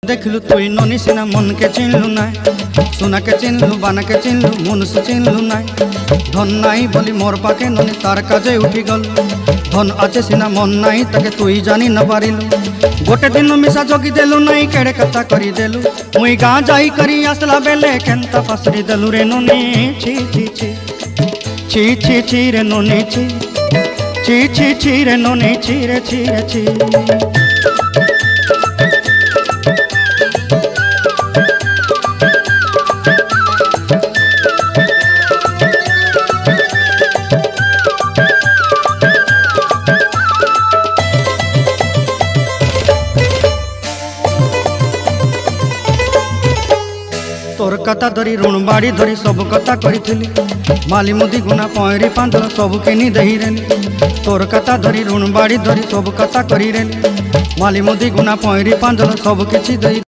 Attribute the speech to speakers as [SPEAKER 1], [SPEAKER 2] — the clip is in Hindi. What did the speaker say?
[SPEAKER 1] देखलु तुई ननी सिना मन के चिन्हलु ना, सुना के चिन्हलु बाना के चिन्हलु मनुष्य चिन्हलु ना। धन नाई बोली मोर पाके ननी तार काजे उठी गल, धन आचे सिना मन नाई ताके तुई जानी न पारिलु। गोटे दिन मिसा जोगी देलु नाई केड़े कथा करी देलु, मुई गाँ जाई करी आसला बेले केंता पासरी देलु रे ननी। छी छी छी छी छी छी रे ननी छी छी छी छी रे ननी छी रे छी रे छी। तोर कथा धरी ऋण बाड़ी धरी सब कथा करी, माली मुदी गुना पहरी पांदल सब किनी दही रेली। तोर कथा धरी ऋण बाड़ी धरी सब कथा करी रेली, माली मुदी गुना पहरी पांदल सब किछि दही।